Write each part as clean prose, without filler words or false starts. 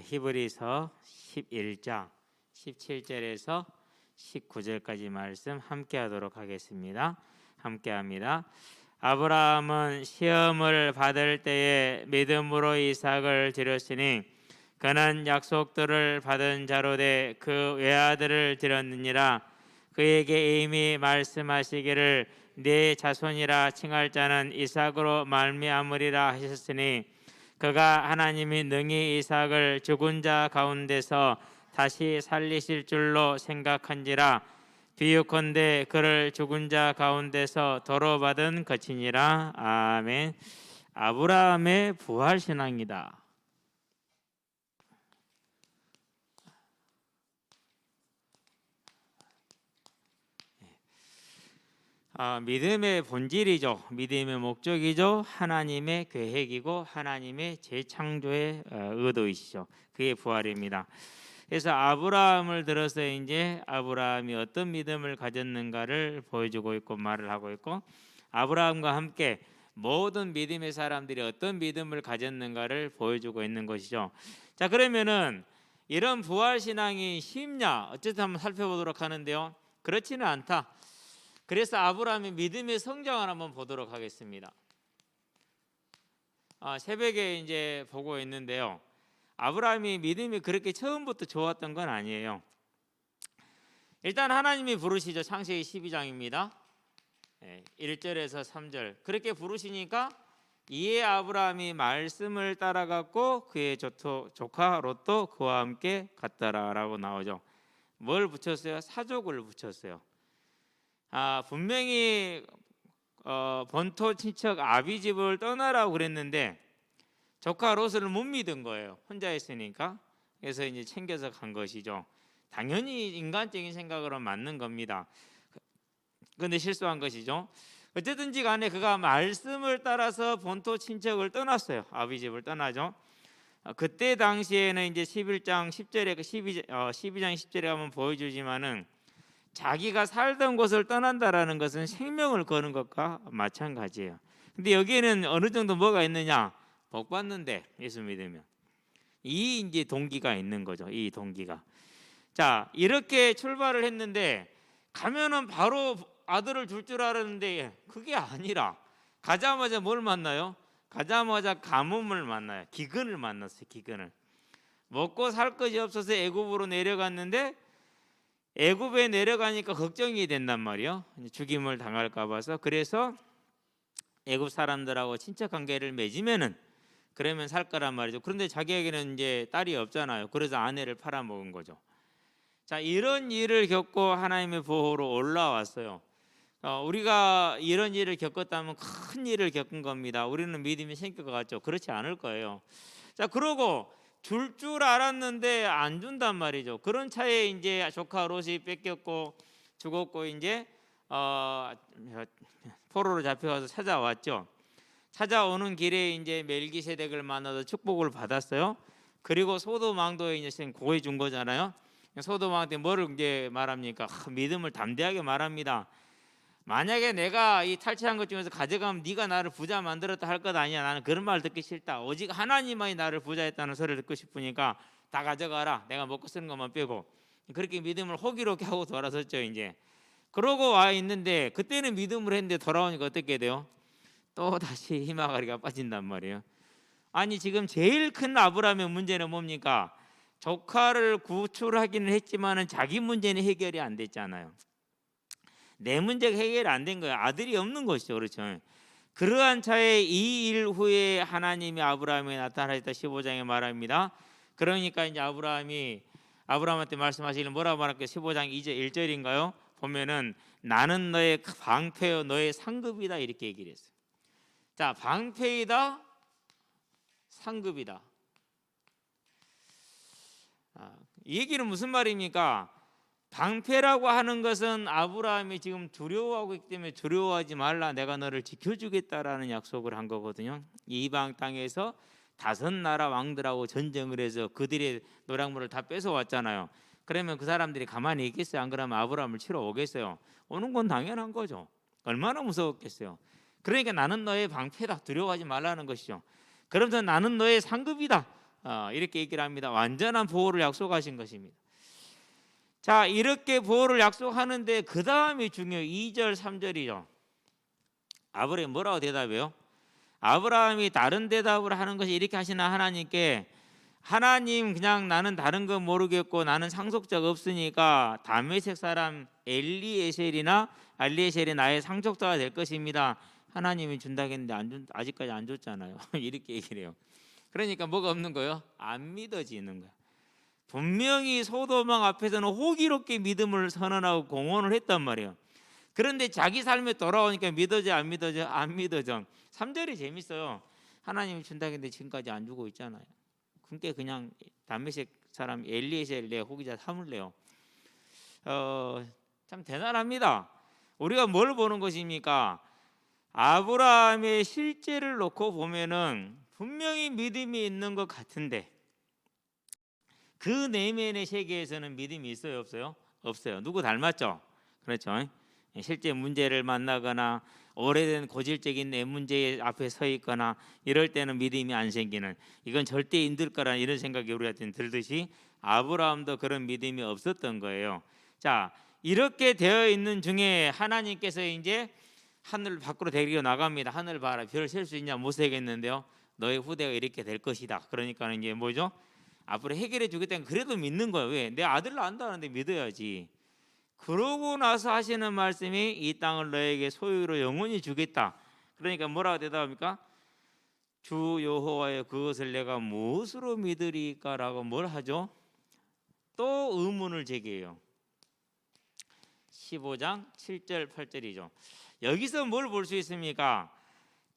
히브리서 11장 17절에서 19절까지 말씀 함께 하도록 하겠습니다. 함께 합니다. 아브라함은 시험을 받을 때에 믿음으로 이삭을 드렸으니 그는 약속들을 받은 자로 돼 그 외아들을 드렸느니라. 그에게 이미 말씀하시기를 네 자손이라 칭할 자는 이삭으로 말미암으리라 하셨으니 그가 하나님이 능히 이삭을 죽은 자 가운데서 다시 살리실 줄로 생각한지라. 비유컨대 그를 죽은 자 가운데서 도로 받은 것이니라. 아멘. 아브라함의 부활 신앙이다. 믿음의 본질이죠. 믿음의 목적이죠. 하나님의 계획이고 하나님의 재창조의 의도이시죠. 그게 부활입니다. 그래서 아브라함을 들어서 이제 아브라함이 어떤 믿음을 가졌는가를 보여주고 있고 말을 하고 있고, 아브라함과 함께 모든 믿음의 사람들이 어떤 믿음을 가졌는가를 보여주고 있는 것이죠. 자, 그러면은 이런 부활 신앙이 쉽냐? 어쨌든 한번 살펴보도록 하는데요. 그렇지는 않다. 그래서 아브라함의 믿음의 성장을 한번 보도록 하겠습니다. 새벽에 이제 보고 있는데요. 아브라함이 믿음이 그렇게 처음부터 좋았던 건 아니에요. 일단 하나님이 부르시죠. 창세기 12장입니다. 1절에서 3절. 그렇게 부르시니까 이에 아브라함이 말씀을 따라갔고 그의 조카 롯도 그와 함께 갔더라라고 나오죠. 뭘 붙였어요? 사족을 붙였어요. 분명히 본토 친척 아비 집을 떠나라고 그랬는데 조카 롯을 못 믿은 거예요. 혼자 있으니까. 그래서 이제 챙겨서 간 것이죠. 당연히 인간적인 생각으로 맞는 겁니다. 그런데 실수한 것이죠. 어쨌든지 간에 그가 말씀을 따라서 본토 친척을 떠났어요. 아비 집을 떠나죠. 그때 당시에는 이제 11장 10절에 12장 10절에 한번 보여주지만은 자기가 살던 곳을 떠난다라는 것은 생명을 거는 것과 마찬가지예요. 근데 여기에는 어느 정도 뭐가 있느냐? 복 받는데 예수 믿으면 이 이제 동기가 있는 거죠. 이 동기가. 자, 이렇게 출발을 했는데 가면은 바로 아들을 줄 줄 알았는데 그게 아니라 가자마자 뭘 만나요? 가자마자 가뭄을 만나요. 기근을 만났어요. 기근을. 먹고 살 것이 없어서 애굽으로 내려갔는데 애굽에 내려가니까 걱정이 된단 말이에요. 죽임을 당할까 봐서. 그래서 애굽 사람들하고 친척 관계를 맺으면은 그러면 살 거란 말이죠. 그런데 자기에게는 이제 딸이 없잖아요. 그래서 아내를 팔아먹은 거죠. 자, 이런 일을 겪고 하나님의 보호로 올라왔어요. 우리가 이런 일을 겪었다면 큰 일을 겪은 겁니다. 우리는 믿음이 생길 것 같죠? 그렇지 않을 거예요. 자, 그러고 줄 알았는데 안 준단 말이죠. 그런 차에 이제 조카 롯이 뺏겼고 죽었고 이제 포로로 잡혀가서 찾아왔죠. 찾아오는 길에 이제 멜기세덱을 만나서 축복을 받았어요. 그리고 소돔 왕도에 이제 고해 준 거잖아요. 소돔 왕한테 뭐를 이제 말합니까? 믿음을 담대하게 말합니다. 만약에 내가 이 탈취한 것 중에서 가져가면 네가 나를 부자 만들었다 할 것 아니야. 나는 그런 말 듣기 싫다. 오직 하나님만이 나를 부자했다는 소리를 듣고 싶으니까 다 가져가라. 내가 먹고 쓰는 것만 빼고. 그렇게 믿음을 호기롭게 하고 돌아섰죠. 이제 그러고 와 있는데 그때는 믿음을 했는데 돌아오니까 어떻게 돼요? 또 다시 희망아리가 빠진단 말이에요. 아니 지금 제일 큰 아브라함의 문제는 뭡니까? 조카를 구출하기는 했지만은 자기 문제는 해결이 안 됐잖아요. 내 문제가 해결이 안 된 거예요. 아들이 없는 것이죠. 그렇죠. 그러한 차에 이 일 후에 하나님이 아브라함에 나타나셨다 15장에 말합니다. 그러니까 이제 아브라함한테 말씀하시길 뭐라고 말할까요? 15장 1절인가요? 보면은 나는 너의 방패요 너의 상급이다 이렇게 얘기를 했어요. 자, 방패이다, 상급이다. 이 얘기는 무슨 말입니까? 방패라고 하는 것은 아브라함이 지금 두려워하고 있기 때문에 두려워하지 말라, 내가 너를 지켜주겠다라는 약속을 한 거거든요. 이방 땅에서 5나라 왕들하고 전쟁을 해서 그들의 노략물을 다 뺏어왔잖아요. 그러면 그 사람들이 가만히 있겠어요? 안 그러면 아브라함을 치러 오겠어요? 오는 건 당연한 거죠. 얼마나 무서웠겠어요. 그러니까 나는 너의 방패다, 두려워하지 말라는 것이죠. 그러면서 나는 너의 상급이다, 이렇게 얘기를 합니다. 완전한 보호를 약속하신 것입니다. 자, 이렇게 보호를 약속하는데 그 다음이 중요해요. 2절 3절이죠. 아브라함이 뭐라고 대답해요? 아브라함이 다른 대답을 하는 것이 이렇게 하시나 하나님께, 하나님 그냥 나는 다른 거 모르겠고 나는 상속자가 없으니까 다메섹 사람 엘리에셀이 나의 상속자가 될 것입니다. 하나님이 준다겠는데 아직까지 안 줬잖아요. 이렇게 얘기를 해요. 그러니까 뭐가 없는 거예요? 안 믿어지는 거예요. 분명히 소돔왕 앞에서는 호기롭게 믿음을 선언하고 공언을 했단 말이에요. 그런데 자기 삶에 돌아오니까 믿어져 안 믿어져? 안 믿어져. 3절이 재밌어요. 하나님이 준다겠는데 지금까지 안 주고 있잖아요. 그러니까 그냥 다메섹 사람 엘리에셀 내 호기자 삼을래요. 참 대단합니다. 우리가 뭘 보는 것입니까? 아브라함의 실제를 놓고 보면은 분명히 믿음이 있는 것 같은데 그 내면의 세계에서는 믿음이 있어요, 없어요? 없어요. 누구 닮았죠? 그렇죠. 실제 문제를 만나거나 오래된 고질적인 내 문제 앞에 서 있거나 이럴 때는 믿음이 안 생기는, 이건 절대 힘들 거라는 이런 생각이 우리한테 들듯이 아브라함도 그런 믿음이 없었던 거예요. 자, 이렇게 되어 있는 중에 하나님께서 이제 하늘 밖으로 데리고 나갑니다. 하늘 봐라, 별 셀 수 있냐? 못 세겠는데요. 너의 후대가 이렇게 될 것이다. 그러니까 이제 뭐죠? 앞으로 해결해 주겠다는, 그래도 믿는 거예요. 왜? 내 아들 낳는다는데 믿어야지. 그러고 나서 하시는 말씀이 이 땅을 너에게 소유로 영원히 주겠다. 그러니까 뭐라고 대답합니까? 주 여호와의 그것을 내가 무엇으로 믿으리까라고 뭘 하죠? 또 의문을 제기해요. 15장 7절 8절이죠. 여기서 뭘 볼 수 있습니까?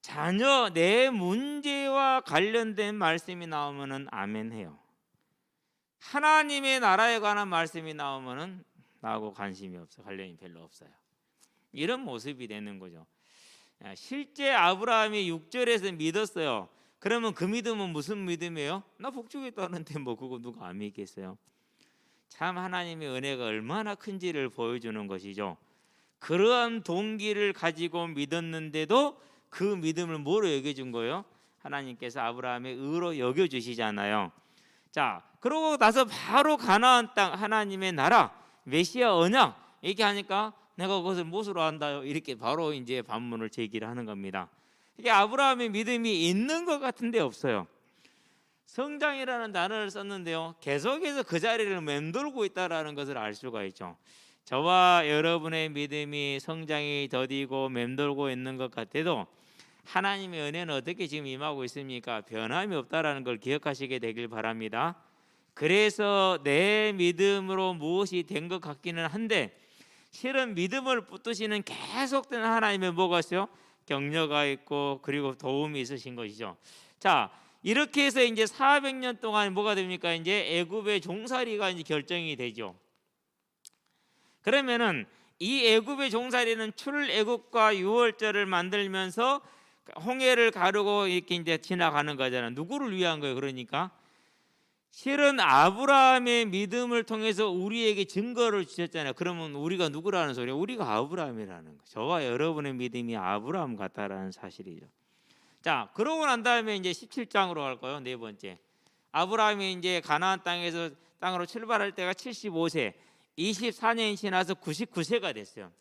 자녀 내 문제와 관련된 말씀이 나오면은 아멘 해요. 하나님의 나라에 관한 말씀이 나오면은 나하고 관심이 없어, 관련이 별로 없어요. 이런 모습이 되는 거죠. 실제 아브라함이 6절에서 믿었어요. 그러면 그 믿음은 무슨 믿음이에요? 나 복주겠다는데 뭐 그거 누가 안 믿겠어요? 참 하나님의 은혜가 얼마나 큰지를 보여주는 것이죠. 그러한 동기를 가지고 믿었는데도 그 믿음을 뭐로 여겨준 거예요? 하나님께서 아브라함의 의로 여겨주시잖아요. 자, 그러고 나서 바로 가나안 땅, 하나님의 나라, 메시아 언약 얘기하니까 내가 그것을 무엇으로 안다요? 이렇게 바로 이제 반문을 제기를 하는 겁니다. 이게 아브라함의 믿음이 있는 것 같은데 없어요. 성장이라는 단어를 썼는데요, 계속해서 그 자리를 맴돌고 있다라는 것을 알 수가 있죠. 저와 여러분의 믿음이 성장이 더디고 맴돌고 있는 것 같아도 하나님의 은혜는 어떻게 지금 임하고 있습니까? 변함이 없다라는 걸 기억하시게 되길 바랍니다. 그래서 내 믿음으로 무엇이 된 것 같기는 한데 실은 믿음을 붙드시는 계속된 하나님의 뭐가 있어요? 격려가 있고 그리고 도움이 있으신 것이죠. 자, 이렇게 해서 이제 400년 동안 뭐가 됩니까? 이제 애굽의 종살이가 이제 결정이 되죠. 그러면은 이 애굽의 종살이는 출애굽과 유월절을 만들면서 홍해를 가르고 이렇게 이제 지나가는 거잖아요. 누구를 위한 거예요? 그러니까 실은 아브라함의 믿음을 통해서 우리에게 증거를 주셨잖아요. 그러면 우리가 누구라는 소리예요? 우리가 아브라함이라는 거예요. 저와 여러분의 믿음이 아브라함 같다라는 사실이죠. 자, 그러고 난 다음에 이제 17장으로 갈 거예요. 네 번째, 아브라함이 이제 가나안 땅으로 출발할 때가 75세, 24년이 지나서 99세가 됐어요.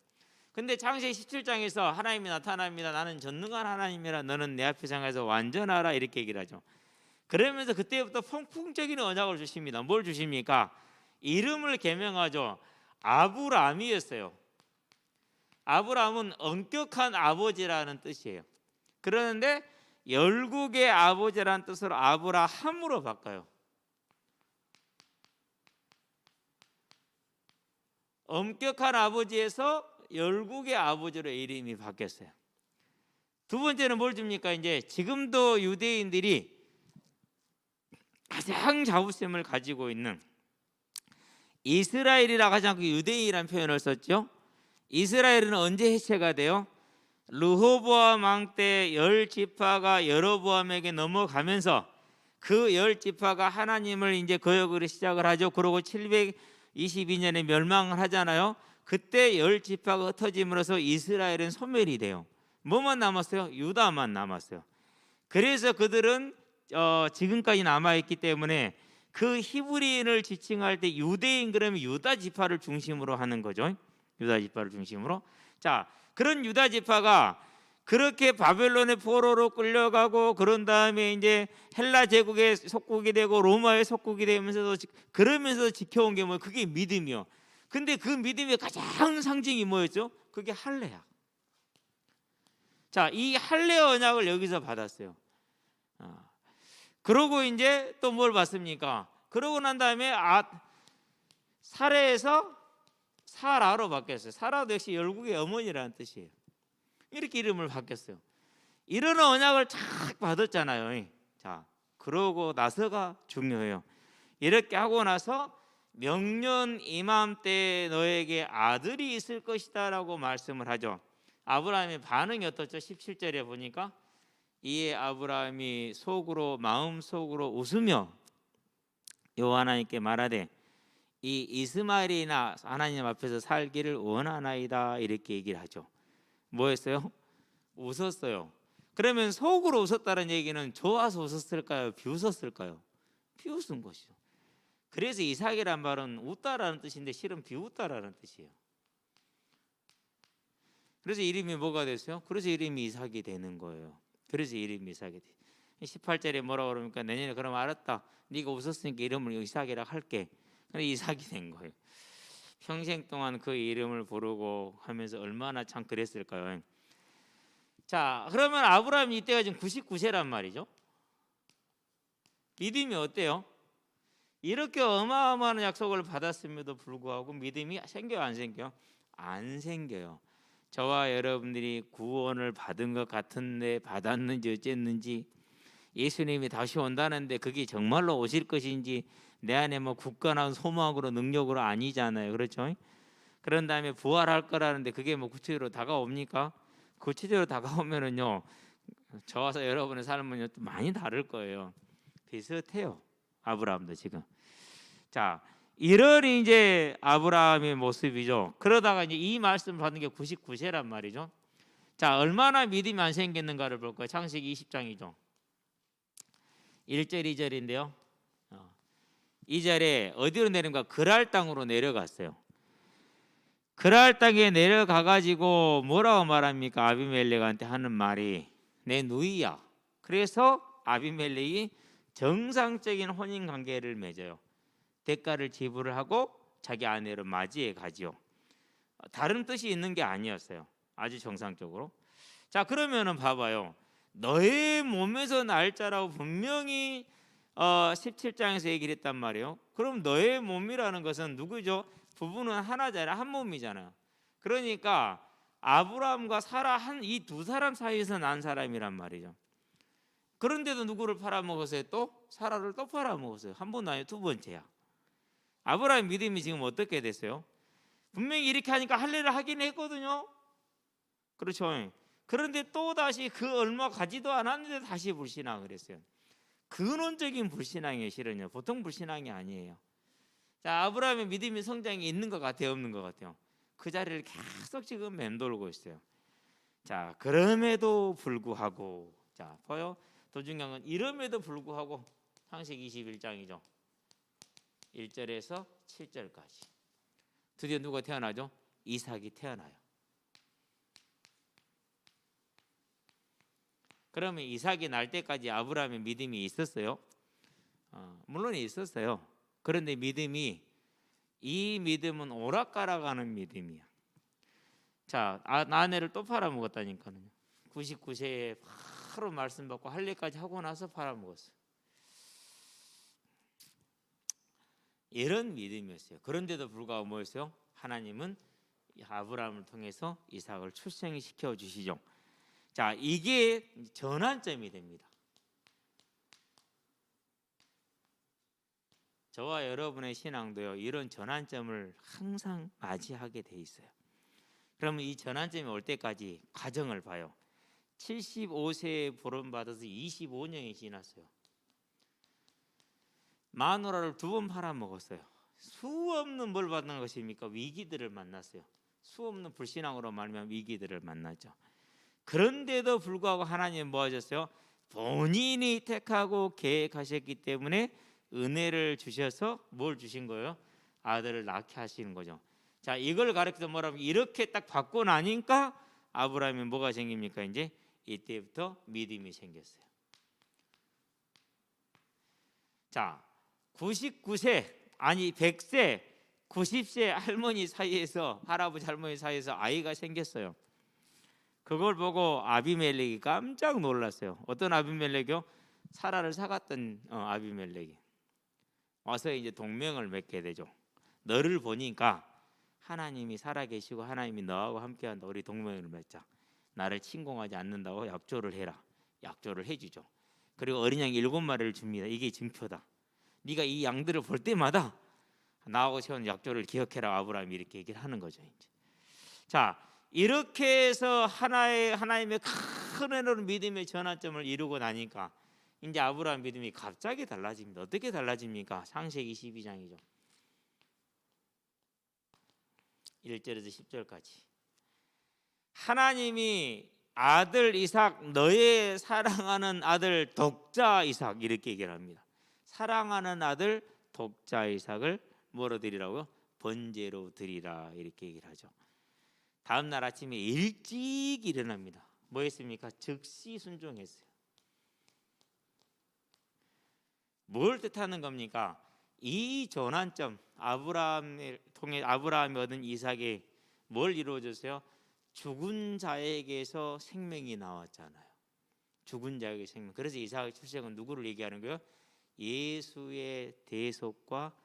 근데 창세기 17장에서 하나님이 나타납니다. 나는 전능한 하나님이라, 너는 내 앞에 상해서 완전하라, 이렇게 얘기를 하죠. 그러면서 그때부터 폭풍적인 언약을 주십니다. 뭘 주십니까? 이름을 계명하죠. 아브라함이었어요. 아브라함은 엄격한 아버지라는 뜻이에요. 그러는데 열국의 아버지라는 뜻으로 아브라함으로 바꿔요. 엄격한 아버지에서 열국의 아버지로 이름이 바뀌었어요. 두 번째는 뭘 줍니까? 이제 지금도 유대인들이 가장 자부심을 가지고 있는, 이스라엘이라고 하지 않고 유대인이라는 표현을 썼죠. 이스라엘은 언제 해체가 돼요? 르호보암 왕 때 10지파가 여로보암에게 넘어가면서 그 10지파가 하나님을 이제 거역으로 시작을 하죠. 그러고 722년에 멸망을 하잖아요. 그때 10지파가 흩어짐으로써 이스라엘은 소멸이 돼요. 뭐만 남았어요? 유다만 남았어요. 그래서 그들은 지금까지 남아있기 때문에 그 히브리인을 지칭할 때 유대인 그러면 유다 지파를 중심으로 하는 거죠. 유다 지파를 중심으로. 자, 그런 유다 지파가 그렇게 바벨론의 포로로 끌려가고 그런 다음에 이제 헬라 제국의 속국이 되고 로마의 속국이 되면서도 그러면서 지켜온 게 뭐 그게 믿음이요. 근데 그 믿음의 가장 상징이 뭐였죠? 그게 할례야. 자, 이 할례 언약을 여기서 받았어요. 그러고 이제 또 뭘 받습니까? 그러고 난 다음에 사레에서 사라로 바뀌었어요. 사라도 역시 열국의 어머니라는 뜻이에요. 이렇게 이름을 바뀌었어요. 이런 언약을 쫙 받았잖아요. 자, 그러고 나서가 중요해요. 이렇게 하고 나서 명년 이맘때 너에게 아들이 있을 것이다 라고 말씀을 하죠. 아브라함의 반응이 어떻죠? 17절에 보니까 이에 아브라함이 마음속으로 웃으며 여호와 하나님께 말하되 이 이스마엘이나 하나님 앞에서 살기를 원하나이다 이렇게 얘기를 하죠. 뭐였어요? 웃었어요. 그러면 속으로 웃었다는 얘기는 좋아서 웃었을까요? 비웃었을까요? 비웃은 것이죠. 그래서 이삭이란 말은 웃다라는 뜻인데 실은 비웃다라는 뜻이에요. 그래서 이름이 뭐가 됐어요? 그래서 이름이 이삭이 되는 거예요. 그래서 이름이 이삭이 돼. 18절에 뭐라고 그러니까 내년에 그럼 알았다. 네가 웃었으니까 이름을 이삭이라 할게. 그래서 이삭이 된 거예요. 평생 동안 그 이름을 부르고 하면서 얼마나 참 그랬을까요? 자, 그러면 아브라함이 이때가 지금 99세란 말이죠. 믿음이 어때요? 이렇게 어마어마한 약속을 받았음에도 불구하고 믿음이 생겨요, 안 생겨요? 안 생겨요. 저와 여러분들이 구원을 받은 것 같은데 받았는지 어쨌는지, 예수님이 다시 온다는데 그게 정말로 오실 것인지 내 안에 뭐 굳건한 소망으로 능력으로 아니잖아요. 그렇죠? 그런 다음에 부활할 거라는데 그게 뭐 구체적으로 다가옵니까? 구체적으로 다가오면은요, 저와 여러분의 삶은 또 많이 다를 거예요. 비슷해요. 아브라함도 지금. 자, 이런 이제 아브라함의 모습이죠. 그러다가 이제 이 말씀을 받는 게 99세란 말이죠. 자, 얼마나 믿음이 안 생겼는가를 볼 거예요. 창세기 20장이죠. 1절 2절인데요. 2절에 어디로 내려가? 그랄 땅으로 내려갔어요. 그랄 땅에 내려가 가지고 뭐라고 말합니까? 아비멜렉한테 하는 말이 내 누이야. 그래서 아비멜렉이 정상적인 혼인 관계를 맺어요. 대가를 지불을 하고 자기 아내를 맞이해 가지요. 다른 뜻이 있는 게 아니었어요. 아주 정상적으로. 자, 그러면은 봐봐요. 너의 몸에서 날 자라고 분명히 17장에서 얘기를 했단 말이에요. 그럼 너의 몸이라는 것은 누구죠? 부부는 하나잖아요. 한 몸이잖아요. 그러니까 아브라함과 사라 이 두 사람 사이에서 난 사람이란 말이죠. 그런데도 누구를 팔아먹었어요? 또 사라를 또 팔아먹었어요. 한 번 아니고 두 번째야. 아브라함의 믿음이 지금 어떻게 됐어요? 분명히 이렇게 하니까 할례를 하긴 했거든요. 그렇죠. 그런데 또 다시 그 얼마 가지도 않았는데 다시 불신앙을 했어요. 근원적인 불신앙이에요. 실은요. 보통 불신앙이 아니에요. 자, 아브라함의 믿음의 성장이 있는 것 같아요, 없는 것 같아요? 그 자리를 계속 지금 맴돌고 있어요. 자, 그럼에도 불구하고, 자, 보여? 더 중요한 건 이름에도 불구하고 창세기 21장이죠. 1절에서 7절까지 드디어 누가 태어나죠? 이삭이 태어나요. 그러면 이삭이 날 때까지 아브라함의 믿음이 있었어요? 물론 있었어요. 그런데 이 믿음은 오락가락하는 믿음이야. 자, 아내를 또 팔아먹었다니까요. 99세에 바로 말씀 받고 할례까지 하고 나서 팔아먹었어요. 이런 믿음이었어요. 그런데도 불구하고 뭐였어요? 하나님은 아브라함을 통해서 이삭을 출생시켜 주시죠. 자, 이게 전환점이 됩니다. 저와 여러분의 신앙도요, 이런 전환점을 항상 맞이하게 돼 있어요. 그러면 이 전환점이 올 때까지 과정을 봐요. 75세에 부름받아서 25년이 지났어요. 마누라를 2번 팔아먹었어요. 수없는 뭘 받는 것입니까? 위기들을 만났어요. 수없는 불신앙으로 말미암아 위기들을 만나죠. 그런데도 불구하고 하나님은 뭐 하셨어요? 본인이 택하고 계획하셨기 때문에 은혜를 주셔서 뭘 주신 거예요? 아들을 낳게 하시는 거죠. 자, 이걸 가르쳐서 뭐라면 이렇게 딱 받고 나니까 아브라함이 뭐가 생깁니까? 이제 이때부터 믿음이 생겼어요. 자, 99세 아니 100세 90세 할머니 사이에서 할아버지 할머니 사이에서 아이가 생겼어요. 그걸 보고 아비멜렉이 깜짝 놀랐어요. 어떤 아비멜렉이요? 사라를 사갔던 아비멜렉이 와서 이제 동맹을 맺게 되죠. 너를 보니까 하나님이 살아계시고 하나님이 너하고 함께한다. 우리 동맹을 맺자. 나를 침공하지 않는다고 약조를 해라. 약조를 해주죠. 그리고 어린 양 7마리를 줍니다. 이게 증표다. 네가 이 양들을 볼 때마다 나하고 세운 약조를 기억해라. 아브라함이 이렇게 얘기를 하는 거죠. 이제. 자, 이렇게 해서 하나님의 큰 은혜로 믿음의 전환점을 이루고 나니까 이제 아브라함 믿음이 갑자기 달라집니다. 어떻게 달라집니까? 창세기 22장이죠. 1절에서 10절까지. 하나님이 아들 이삭, 너의 사랑하는 아들 독자 이삭, 이렇게 얘기를 합니다. 사랑하는 아들 독자 이삭을 뭐로 드리라고요? 번제로 드리라, 이렇게 얘기를 하죠. 다음 날 아침에 일찍 일어납니다. 뭐 했습니까? 즉시 순종했어요. 뭘 뜻하는 겁니까? 이 전환점, 아브라함을 통해 아브라함이 얻은 이삭이 뭘 이루어졌어요? 죽은 자에게서 생명이 나왔잖아요. 죽은 자에게 생명. 그래서 이삭의 출생은 누구를 얘기하는 거예요? 예수의 대속과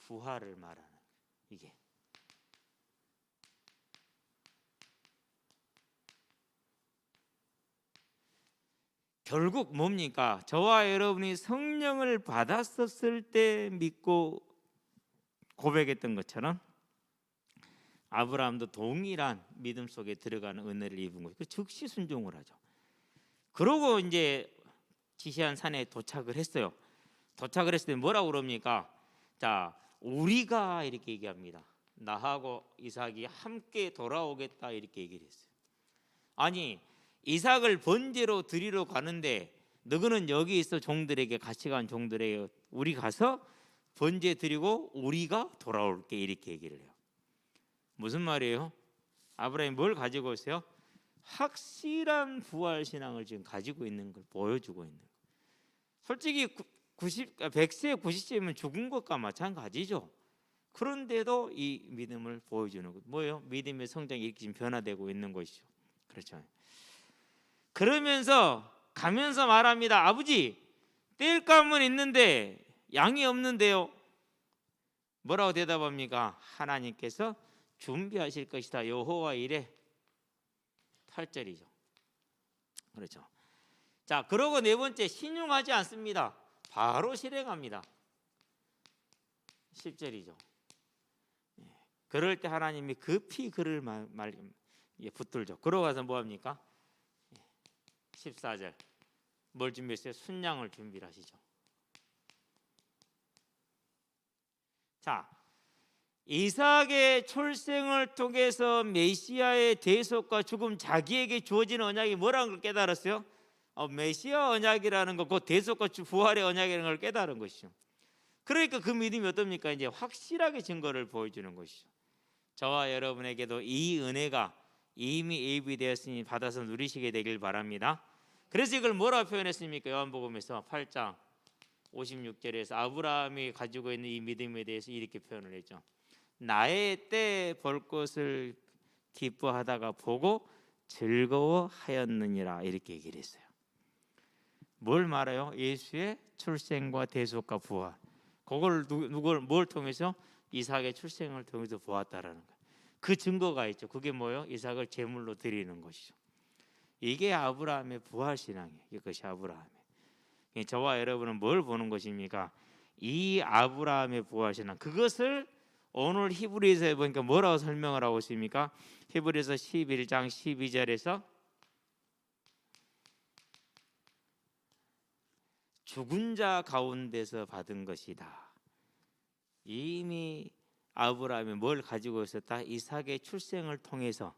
부활을 말하는 거예요. 이게 결국 뭡니까? 저와 여러분이 성령을 받았었을 때 믿고 고백했던 것처럼 아브라함도 동일한 믿음 속에 들어가는 은혜를 입은 거죠. 즉시 순종을 하죠. 그러고 이제 지시한 산에 도착을 했어요. 도착을 했을 때 뭐라고 그럽니까? 자, 우리가 이렇게 얘기합니다. 나하고 이삭이 함께 돌아오겠다, 이렇게 얘기를 했어요. 아니, 이삭을 번제로 드리러 가는데 너희는 여기 있어, 종들에게, 같이 간 종들에게 우리 가서 번제 드리고 우리가 돌아올게, 이렇게 얘기를 해요. 무슨 말이에요? 아브라함이 뭘 가지고 있어요? 확실한 부활 신앙을 지금 가지고 있는 걸 보여주고 있는 거예요. 솔직히 100세 90세면 죽은 것과 마찬가지죠. 그런데도 이 믿음을 보여주는 것, 뭐예요? 믿음의 성장이 이렇게 지금 변화되고 있는 것이죠. 그렇죠. 그러면서 가면서 말합니다. 아버지, 땔감은 있는데 양이 없는데요. 뭐라고 대답합니까? 하나님께서 준비하실 것이다. 여호와 이레. 8절이죠. 그렇죠. 자, 그러고 네 번째, 신용하지 않습니다. 바로 실행합니다. 10절이죠. 그럴 때 하나님이 급히 그를 붙들죠. 그러고 가서 뭐합니까? 14절. 뭘 준비했어요? 순양을 준비를 하시죠. 자, 이삭의 출생을 통해서 메시아의 대속과 죽음, 자기에게 주어진 언약이 뭐라는 걸 깨달았어요? 메시아 언약이라는 거, 그 대속과 부활의 언약이라는 걸 깨달은 것이죠. 그러니까 그 믿음이 어떻습니까? 이제 확실하게 증거를 보여주는 것이죠. 저와 여러분에게도 이 은혜가 이미 예비되었으니 받아서 누리시게 되길 바랍니다. 그래서 이걸 뭐라고 표현했습니까? 요한복음에서 8장 56절에서 아브라함이 가지고 있는 이 믿음에 대해서 이렇게 표현을 했죠. 나의 때 볼 것을 기뻐하다가 보고 즐거워하였느니라, 이렇게 얘기를 했어요. 뭘 말해요? 예수의 출생과 대속과 부활. 그걸 뭘 통해서? 이삭의 출생을 통해서 보았다라는 거예요. 그 증거가 있죠. 그게 뭐예요? 이삭을 제물로 드리는 것이죠. 이게 아브라함의 부활 신앙이에요. 이것이 아브라함의. 저와 여러분은 뭘 보는 것입니까? 이 아브라함의 부활 신앙. 그것을 오늘 히브리서에 보니까 뭐라고 설명을 하고 있습니까? 히브리서 11장 12절에서 죽은 자 가운데서 받은 것이다. 이미 아브라함이 뭘 가지고 있었다? 이삭의 출생을 통해서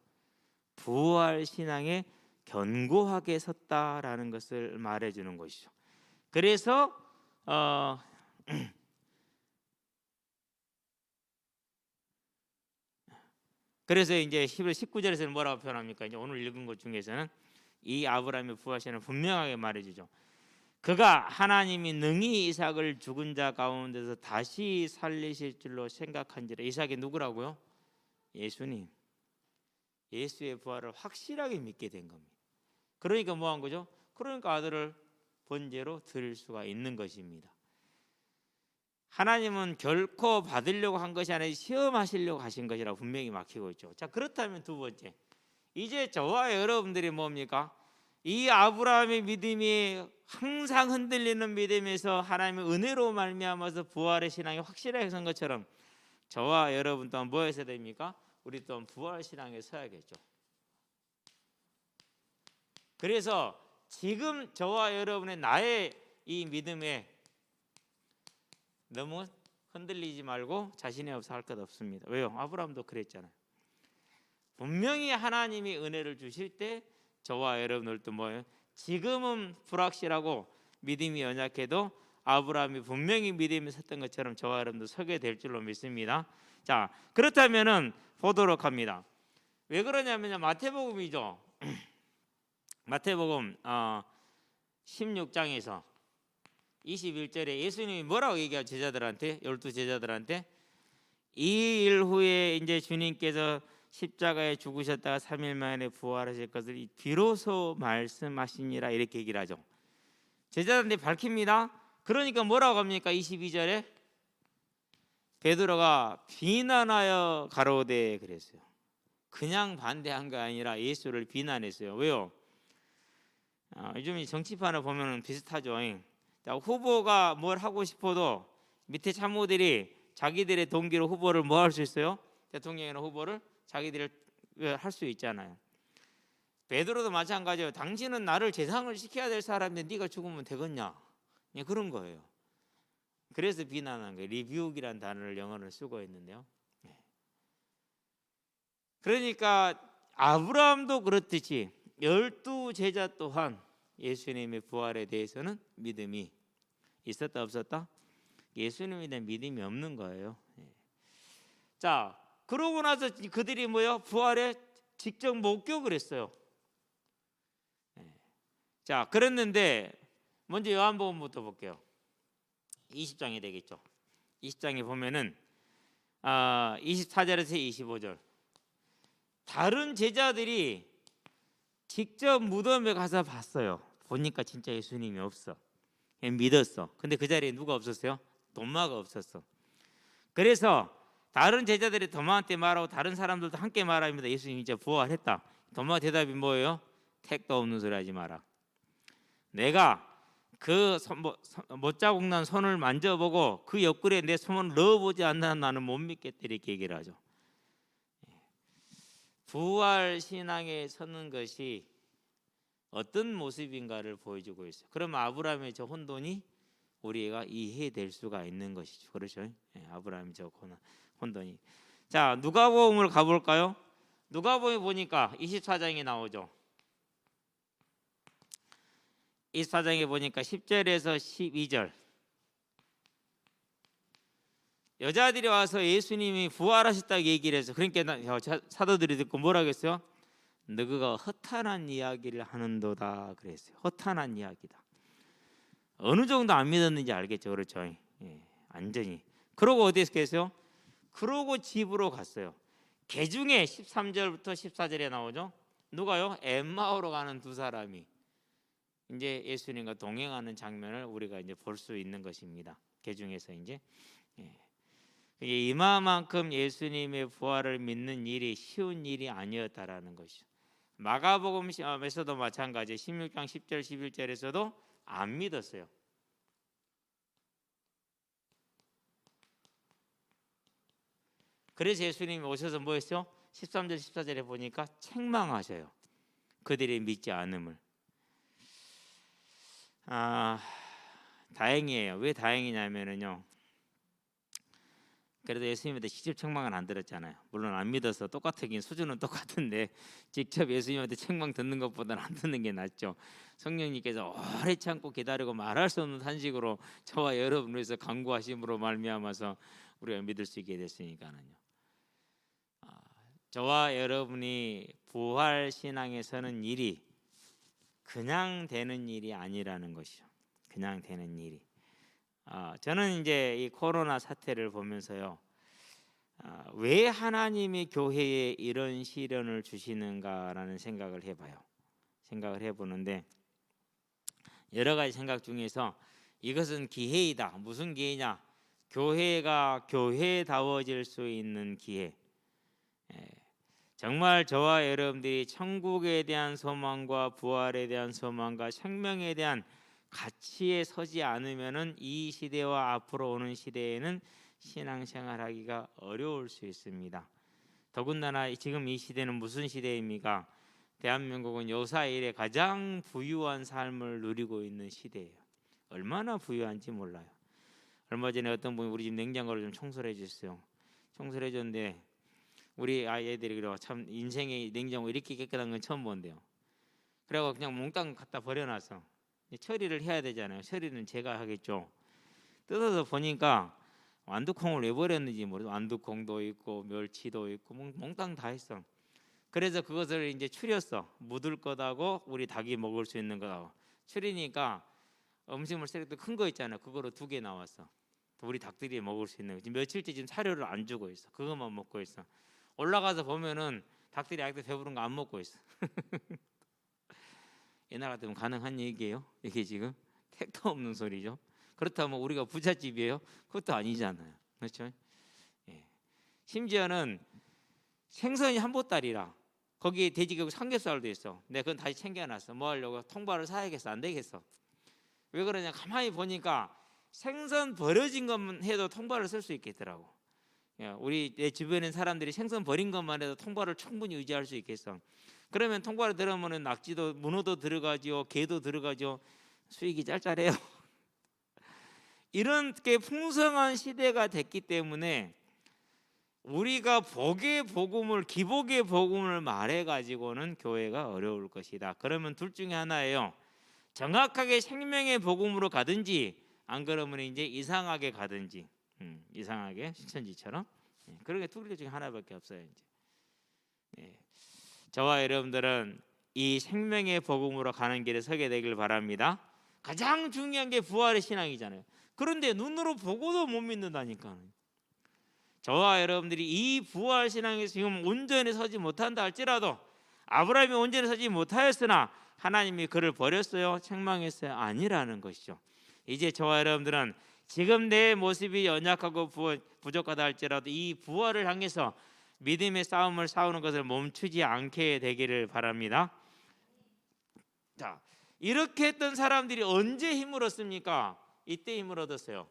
부활 신앙의 견고하게 섰다라는 것을 말해주는 것이죠. 그래서 그래서 이제 19절에서는 뭐라고 표현합니까? 이제 오늘 읽은 것 중에서는 이 아브라함의 부활신은 분명하게 말해주죠. 그가 하나님이 능히 이삭을 죽은 자 가운데서 다시 살리실 줄로 생각한지라. 이삭이 누구라고요? 예수님. 예수의 부활을 확실하게 믿게 된 겁니다. 그러니까 뭐 한 거죠? 그러니까 아들을 번제로 드릴 수가 있는 것입니다. 하나님은 결코 받으려고 한 것이 아니라 시험하시려고 하신 것이라 분명히 막히고 있죠. 자, 그렇다면 두 번째, 이제 저와 여러분들이 뭡니까? 이 아브라함의 믿음이 항상 흔들리는 믿음에서 하나님의 은혜로 말미암아서 부활의 신앙이 확실하게 선 것처럼 저와 여러분 또한 뭐 해야 됩니까? 우리 또한 부활 신앙에 서야겠죠. 그래서 지금 저와 여러분의 나의 이 믿음에 너무 흔들리지 말고 자신이 없어 할 것 없습니다. 왜요? 아브라함도 그랬잖아요. 분명히 하나님이 은혜를 주실 때 저와 여러분들도 뭐예요? 지금은 불확실하고 믿음이 연약해도 아브라함이 분명히 믿음이 섰던 것처럼 저와 여러분도 서게 될 줄로 믿습니다. 자, 그렇다면은 보도록 합니다. 왜 그러냐면요, 마태복음이죠. 마태복음 16장에서 21절에 예수님이 뭐라고 얘기하죠? 제자들한테, 12 제자들한테 이 일 후에 이제 주님께서 십자가에 죽으셨다가 3일 만에 부활하실 것을 비로소 말씀하시니라, 이렇게 얘기를 하죠. 제자들한테 밝힙니다. 그러니까 뭐라고 합니까? 22절에 베드로가 비난하여 가로되 그랬어요. 그냥 반대한 게 아니라 예수를 비난했어요. 왜요? 요즘 정치판을 보면 비슷하죠. 자, 후보가 뭘 하고 싶어도 밑에 참모들이 자기들의 동기로 후보를 뭐 할 수 있어요? 대통령이나 후보를 자기들이 할 수 있잖아요. 베드로도 마찬가지예요. 당신은 나를 재상을 시켜야 될 사람인데 네가 죽으면 되겠냐? 그런 거예요. 그래서 비난한 거예요. 리뷰기란 단어를 영어로 쓰고 있는데요. 그러니까 아브라함도 그렇듯이 12 제자 또한 예수님의 부활에 대해서는 믿음이 있었다 없었다? 예수님에 대한 믿음이 없는 거예요. 자, 그러고 나서 그들이 뭐요? 부활에 직접 목격을 했어요. 자, 그랬는데 먼저 요한복음부터 볼게요. 20장이 되겠죠. 20장에 보면은 24절에서 25절. 다른 제자들이 직접 무덤에 가서 봤어요. 보니까 진짜 예수님이 없어. 믿었어. 근데 그 자리에 누가 없었어요? 도마가 없었어. 그래서 다른 제자들이 도마한테 말하고 다른 사람들도 함께 말합니다. 예수님이 이제 부활했다. 도마 대답이 뭐예요? 택도 없는 소리 하지 마라. 내가 그 못자국 난 손을 만져보고 그 옆구리에 내 손을 넣어보지 않는 나는 못 믿겠다, 이렇게 얘기를 하죠. 부활 신앙에 서는 것이 어떤 모습인가를 보여주고 있어요. 그럼 아브라함의 저 혼돈이 우리가 이해될 수가 있는 것이죠. 그렇죠? 아브라함의 저 혼돈이. 자, 누가복음을 가볼까요? 누가복음에 보니까 24장에 나오죠. 24장에 보니까 10절에서 12절. 여자들이 와서 예수님이 부활하셨다고 얘기를 해서, 그러니까 사도들이 듣고 뭐라 그랬어요? 너희가 허탄한 이야기를 하는도다 그랬어요. 허탄한 이야기다. 어느 정도 안 믿었는지 알겠죠, 그렇죠? 완전히. 그러고 어디에서 계세요? 그러고 집으로 갔어요. 개중에 13절부터 14절에 나오죠. 누가요? 엠마오로 가는 두 사람이 이제 예수님과 동행하는 장면을 우리가 이제 볼 수 있는 것입니다. 개중에서 이제 이마만큼 예수님의 부활을 믿는 일이 쉬운 일이 아니었다라는 것이죠. 마가복음에서도 마찬가지. 16장 10절 11절에서도 안 믿었어요. 그래서 예수님이 오셔서 뭐 했어요? 13절 14절에 보니까 책망하셔요. 그들이 믿지 않음을. 다행이에요. 왜 다행이냐면요, 그래도 예수님한테 시집 책망은 안 들었잖아요. 물론 안 믿어서 똑같긴 수준은 똑같은데 직접 예수님한테 책망 듣는 것보다는 안 듣는 게 낫죠. 성령님께서 오래 참고 기다리고 말할 수 없는 탄식으로 저와 여러분을 위해서 간구하심으로 말미암아서 우리가 믿을 수 있게 됐으니까는요. 저와 여러분이 부활 신앙에 서는 일이 그냥 되는 일이 아니라는 것이죠. 그냥 되는 일이. 저는 이제 이 코로나 사태를 보면서요, 왜 하나님이 교회에 이런 시련을 주시는가라는 생각을 해봐요. 생각을 해보는데 여러 가지 생각 중에서 이것은 기회이다. 무슨 기회냐? 교회가 교회다워질 수 있는 기회. 정말 저와 여러분들이 천국에 대한 소망과 부활에 대한 소망과 생명에 대한 가치에 서지 않으면은 이 시대와 앞으로 오는 시대에는 신앙생활하기가 어려울 수 있습니다. 더군다나 지금 이 시대는 무슨 시대입니까? 대한민국은 역사 이래 가장 부유한 삶을 누리고 있는 시대예요. 얼마나 부유한지 몰라요. 얼마 전에 어떤 분이 우리 집 냉장고를 좀 청소를 해줬어요. 청소를 해줬는데 우리 아이들이 참 인생의 냉장고 이렇게 깨끗한 건 처음 본대요. 그래서 그냥 몽땅 갖다 버려놨어. 처리를 해야 되잖아요. 처리는 제가 하겠죠. 뜯어서 보니까 완두콩을 왜 버렸는지 모르겠어. 완두콩도 있고 멸치도 있고 몽땅 다 있어. 그래서 그것을 이제 추렸어. 묻을 거다고 우리 닭이 먹을 수 있는 거다고. 추리니까 음식물 쓰레기도 큰 거 있잖아요. 그거로 2개 나왔어. 우리 닭들이 먹을 수 있는 거. 지금 며칠째 지금 사료를 안 주고 있어. 그것만 먹고 있어. 올라가서 보면은 닭들이 아직도 배부른 거 안 먹고 있어. 옛날 같으면 가능한 얘기예요? 이게 지금 택도 없는 소리죠. 그렇다면 우리가 부잣집이에요? 그것도 아니잖아요. 그렇죠? 예. 심지어는 생선이 한 보따리라. 거기에 돼지고기 삼겹살도 있어. 내가 그건 다시 챙겨놨어. 뭐 하려고? 통발을 사야겠어? 안 되겠어. 왜 그러냐? 가만히 보니까 생선 버려진 것만 해도 통발을 쓸 수 있겠더라고. 우리 내 주변에 사람들이 생선 버린 것만 해도 통발을 충분히 의지할 수 있겠어. 그러면 통발을 들어오면 낙지도 문어도 들어가죠, 게도 들어가죠. 수익이 짤짤해요. 이렇게 풍성한 시대가 됐기 때문에 우리가 복의 복음을 기복의 복음을 말해 가지고는 교회가 어려울 것이다. 그러면 둘 중에 하나예요. 정확하게 생명의 복음으로 가든지 안 그러면 이제 이상하게 가든지. 이상하게 신천지처럼. 그런 게 둘 중에 하나밖에 없어요. 이제. 저와 여러분들은 이 생명의 복음으로 가는 길에 서게 되길 바랍니다. 가장 중요한 게 부활의 신앙이잖아요. 그런데 눈으로 보고도 못 믿는다니까. 저와 여러분들이 이 부활 신앙에서 지금 온전히 서지 못한다 할지라도 아브라함이 온전히 서지 못하였으나 하나님이 그를 버렸어요? 책망했어요? 아니라는 것이죠. 이제 저와 여러분들은 지금 내 모습이 연약하고 부족하다 할지라도 이 부활을 향해서 믿음의 싸움을 싸우는 것을 멈추지 않게 되기를 바랍니다. 자, 이렇게 했던 사람들이 언제 힘을 얻습니까? 이때 힘을 얻었어요.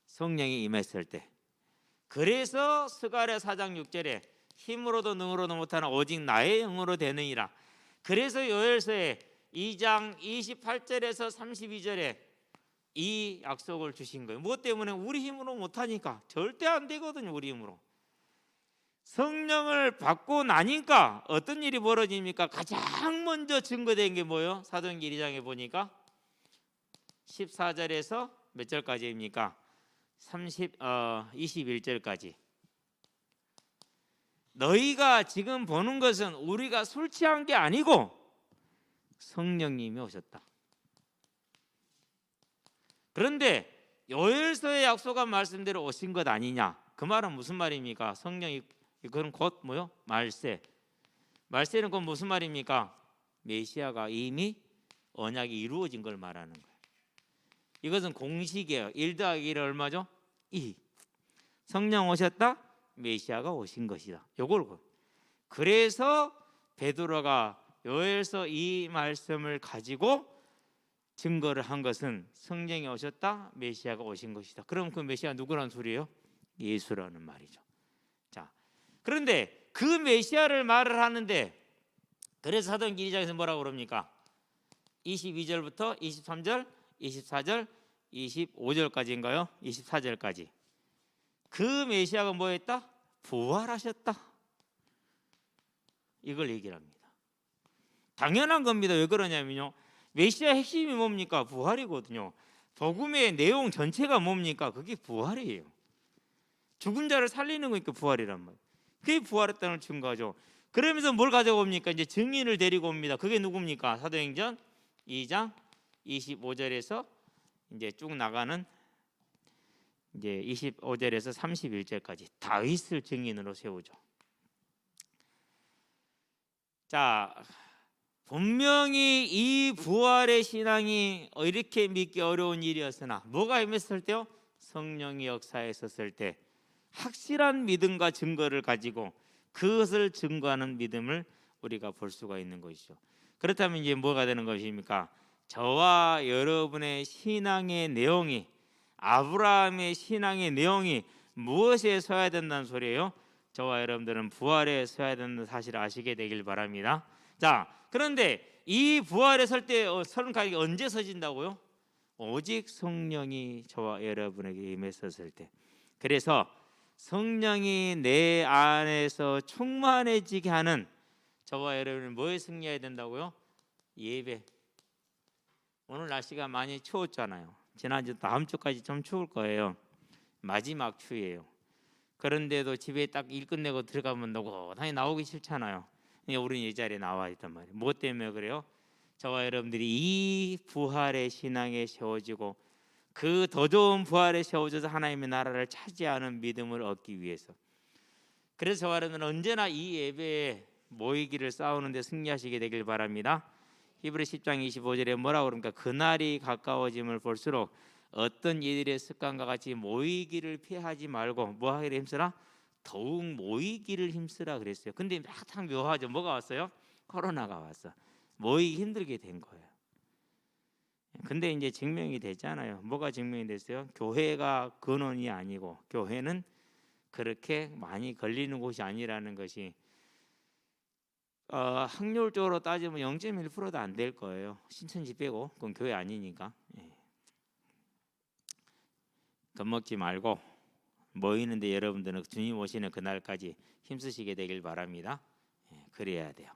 성령이 임했을 때. 그래서 스가랴 4장 6절에 힘으로도 능으로도 못하나 오직 나의 영으로 되느니라. 그래서 요엘서에 2장 28절에서 32절에 이 약속을 주신 거예요. 무엇 때문에? 우리 힘으로 못하니까. 절대 안 되거든요. 우리 힘으로. 성령을 받고 나니까 어떤 일이 벌어집니까? 가장 먼저 증거된 게 뭐예요? 사도행전 2장에 보니까 14절에서 몇 절까지입니까? 21절까지. 너희가 지금 보는 것은 우리가 술 취한 게 아니고 성령님이 오셨다. 그런데 요엘서의 약속한 말씀대로 오신 것 아니냐? 그 말은 무슨 말입니까? 성령이 그건 곧 뭐요? 말세. 말세는 곧 무슨 말입니까? 메시아가 이미 언약이 이루어진 걸 말하는 거예요. 이것은 공식이에요. 1 더하기 1은 얼마죠? 2. 성령 오셨다? 메시아가 오신 것이다. 요걸. 그래서 베드로가 요엘서 이 말씀을 가지고 증거를 한 것은 성령이 오셨다, 메시아가 오신 것이다. 그럼 그 메시아 누구라는 소리예요? 예수라는 말이죠. 자, 그런데 그 메시아를 말을 하는데 그래서 사도행전 2장에서 뭐라고 그럽니까? 22절부터 23절, 24절, 25절까지인가요? 24절까지. 그 메시아가 뭐 했다? 부활하셨다. 이걸 얘기를 합니다. 당연한 겁니다. 왜 그러냐면요, 메시아 핵심이 뭡니까? 부활이거든요. 복음의 내용 전체가 뭡니까? 그게 부활이에요. 죽은 자를 살리는 거니까 부활이란 말이에요. 그게 부활했다는 걸 증거하죠. 그러면서 뭘 가져옵니까? 이제 증인을 데리고 옵니다. 그게 누굽니까? 사도행전 2장 25절에서 이제 쭉 나가는 이제 25절에서 31절까지 다윗을 증인으로 세우죠. 자, 분명히 이 부활의 신앙이 이렇게 믿기 어려운 일이었으나 뭐가 임했을 때요? 성령이 역사했었을 때 확실한 믿음과 증거를 가지고 그것을 증거하는 믿음을 우리가 볼 수가 있는 것이죠. 그렇다면 이제 뭐가 되는 것입니까? 저와 여러분의 신앙의 내용이, 아브라함의 신앙의 내용이 무엇에 서야 된다는 소리예요? 저와 여러분들은 부활에 서야 된다는 사실을 아시게 되길 바랍니다. 자, 그런데 이 부활에 설 때 설가닥이 언제 서진다고요? 오직 성령이 저와 여러분에게 임했었을 때. 그래서 성령이 내 안에서 충만해지게 하는 저와 여러분은 뭐에 승리해야 된다고요? 예배. 오늘 날씨가 많이 추웠잖아요. 지난주 다음 주까지 좀 추울 거예요. 마지막 추위예요. 그런데도 집에 딱 일 끝내고 들어가면 노곤하니 나오기 싫잖아요. 그러니까 우리는 이 자리에 나와 있단 말이에요. 뭐 때문에 그래요? 저와 여러분들이 이 부활의 신앙에 세워지고 그 더 좋은 부활에 세워져서 하나님의 나라를 차지하는 믿음을 얻기 위해서. 그래서 저와 여러분은 언제나 이 예배에 모이기를 싸우는데 승리하시게 되길 바랍니다. 히브리 10장 25절에 뭐라고 그럽니까? 그날이 가까워짐을 볼수록 어떤 이들의 습관과 같이 모이기를 피하지 말고 뭐 하기를 힘쓰라? 더욱 모이기를 힘쓰라 그랬어요. 근데 참 묘하죠. 뭐가 왔어요? 코로나가 왔어. 모이기 힘들게 된 거예요. 근데 이제 증명이 됐잖아요. 뭐가 증명이 됐어요? 교회가 근원이 아니고 교회는 그렇게 많이 걸리는 곳이 아니라는 것이 확률적으로 따지면 0.1%도 안 될 거예요. 신천지 빼고. 그건 교회 아니니까. 겁먹지 말고 모이는데 여러분들은 주님 오시는 그날까지 힘쓰시게 되길 바랍니다. 그래야 돼요.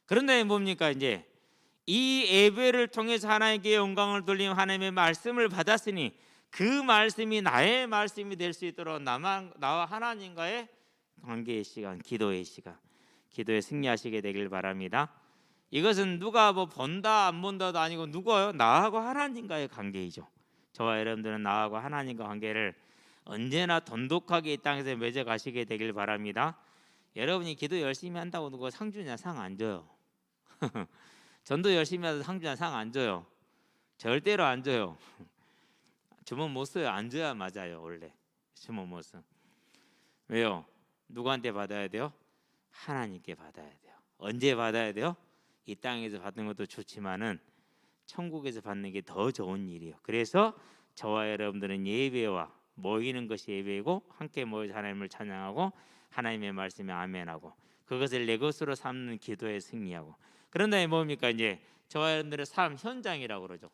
그런데 뭡니까? 이제 이 예배를 통해서 하나님께 영광을 돌리며 하나님의 말씀을 받았으니 그 말씀이 나의 말씀이 될 수 있도록 나와 하나님과의 관계의 시간, 기도의 시간, 기도에 승리하시게 되길 바랍니다. 이것은 누가 뭐 본다 안 본다도 아니고 누구요? 나하고 하나님과의 관계이죠. 저와 여러분들은 나하고 하나님과 관계를 언제나 돈독하게 이 땅에서 맺어 가시게 되길 바랍니다. 여러분이 기도 열심히 한다고 누가 상 주냐? 상 안 줘요. 전도 열심히 해서 상 주냐? 상 안 줘요. 절대로 안 줘요. 주문 못 써요. 안 줘야 맞아요. 원래 주문 못 써. 왜요? 누구한테 받아야 돼요? 하나님께 받아야 돼요. 언제 받아야 돼요? 이 땅에서 받는 것도 좋지만은 천국에서 받는 게 더 좋은 일이에요. 그래서 저와 여러분들은 예배와 모이는 것이 예배이고 함께 모여서 하나님을 찬양하고 하나님의 말씀에 아멘하고 그것을 내 것으로 삼는 기도에 승리하고. 그런데 뭡니까? 이제 저와 여러분들의 삶 현장이라고 그러죠.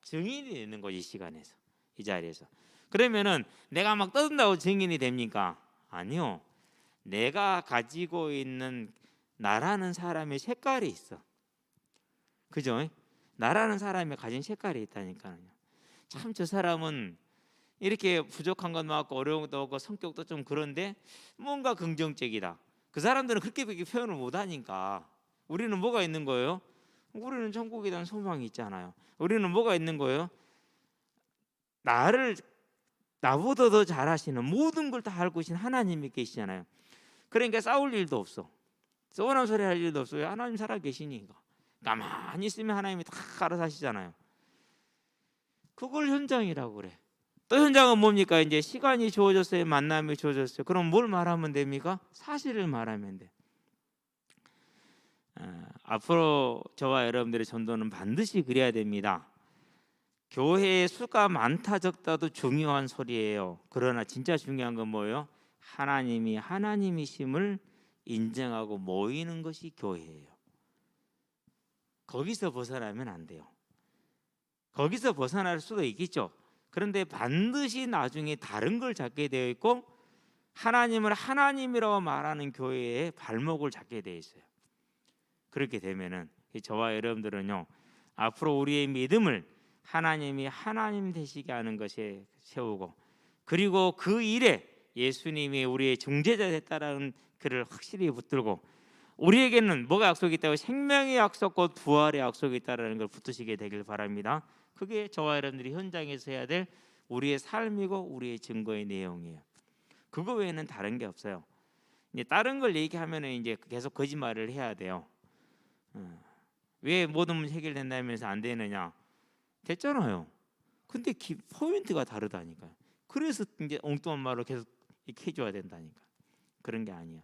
증인이 되는 거지, 이 시간에서, 이 자리에서. 그러면은 내가 막 떠든다고 증인이 됩니까? 아니요. 내가 가지고 있는 나라는 사람의 색깔이 있어. 그죠? 나라는 사람이 가진 색깔이 있다니까요. 참 저 사람은 이렇게 부족한 것 많고 어려운 것도 없고 성격도 좀 그런데 뭔가 긍정적이다. 그 사람들은 그렇게밖에 표현을 못하니까. 우리는 뭐가 있는 거예요? 우리는 천국에 대한 소망이 있잖아요. 우리는 뭐가 있는 거예요? 나보다 더 잘하시는 모든 걸 다 알고 계신 하나님이 계시잖아요. 그러니까 싸울 일도 없어. 서운한 소리 할 일도 없어요. 하나님 살아 계시니까. 가만히 있으면 하나님이 다 알아서 하시잖아요. 그걸 현장이라고 그래. 또 현장은 뭡니까? 이제 시간이 주어졌어요. 만남이 주어졌어요. 그럼 뭘 말하면 됩니까? 사실을 말하면 돼. 앞으로 저와 여러분들의 전도는 반드시 그래야 됩니다. 교회에 수가 많다 적다도 중요한 소리예요. 그러나 진짜 중요한 건 뭐예요? 하나님이 하나님이심을 인정하고 모이는 것이 교회예요. 거기서 벗어나면 안 돼요. 거기서 벗어날 수도 있겠죠. 그런데 반드시 나중에 다른 걸 잡게 되어 있고 하나님을 하나님이라고 말하는 교회의 발목을 잡게 되어 있어요. 그렇게 되면은 저와 여러분들은요, 앞으로 우리의 믿음을 하나님이 하나님 되시게 하는 것에 세우고, 그리고 그 일에 예수님이 우리의 중재자 됐다라는 그를 확실히 붙들고, 우리에게는 뭐가 약속이 있다고? 생명의 약속과 부활의 약속이 있다라는 걸 붙드시게 되길 바랍니다. 그게 저와 여러분들이 현장에서 해야 될 우리의 삶이고 우리의 증거의 내용이에요. 그거 외에는 다른 게 없어요. 이제 다른 걸 얘기하면은 이제 계속 거짓말을 해야 돼요. 왜 모든 문제 해결된다면서 안 되느냐? 됐잖아요. 근데 포인트가 다르다니까요. 그래서 이제 엉뚱한 말로 계속 이렇게 해줘야 된다니까. 그런 게 아니야.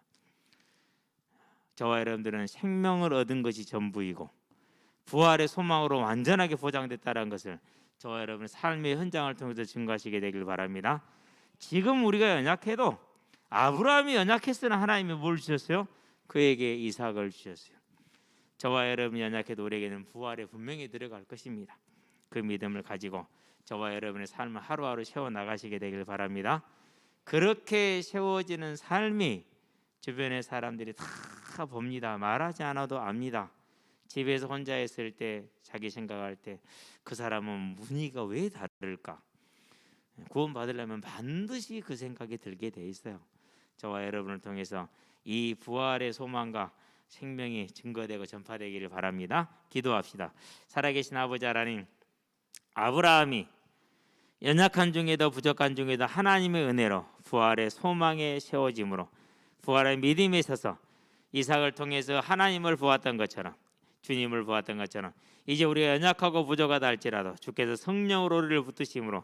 저와 여러분들은 생명을 얻은 것이 전부이고 부활의 소망으로 완전하게 보장됐다는 것을 저와 여러분의 삶의 현장을 통해서 증거하시게 되길 바랍니다. 지금 우리가 연약해도 아브라함이 연약했으나 하나님이 뭘 주셨어요? 그에게 이삭을 주셨어요. 저와 여러분이 연약해도 우리에게는 부활에 분명히 들어갈 것입니다. 그 믿음을 가지고 저와 여러분의 삶을 하루하루 세워나가시게 되길 바랍니다. 그렇게 세워지는 삶이 주변의 사람들이 다 봅니다. 말하지 않아도 압니다. 집에서 혼자 있을 때, 자기 생각할 때 그 사람은 문의가 왜 다를까? 구원 받으려면 반드시 그 생각이 들게 돼 있어요. 저와 여러분을 통해서 이 부활의 소망과 생명이 증거되고 전파되기를 바랍니다. 기도합시다. 살아계신 아버지 하나님, 아브라함이 연약한 중에도 부족한 중에도 하나님의 은혜로 부활의 소망에 세워짐으로 부활의 믿음에 있어서 이삭을 통해서 하나님을 보았던 것처럼, 주님을 보았던 것처럼 이제 우리가 연약하고 부족하다 할지라도 주께서 성령으로 우리를 붙드심으로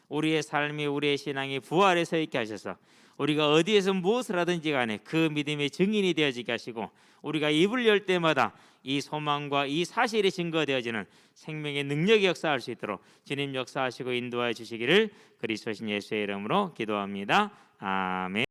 우리의 삶이, 우리의 신앙이 부활에 서 있게 하셔서 우리가 어디에서 무엇을 하든지 간에 그 믿음의 증인이 되어지게 하시고, 우리가 입을 열 때마다 이 소망과 이 사실이 증거되어지는 생명의 능력이 역사할 수 있도록 주님 역사하시고 인도하여 주시기를 그리스도신 예수의 이름으로 기도합니다. 아멘.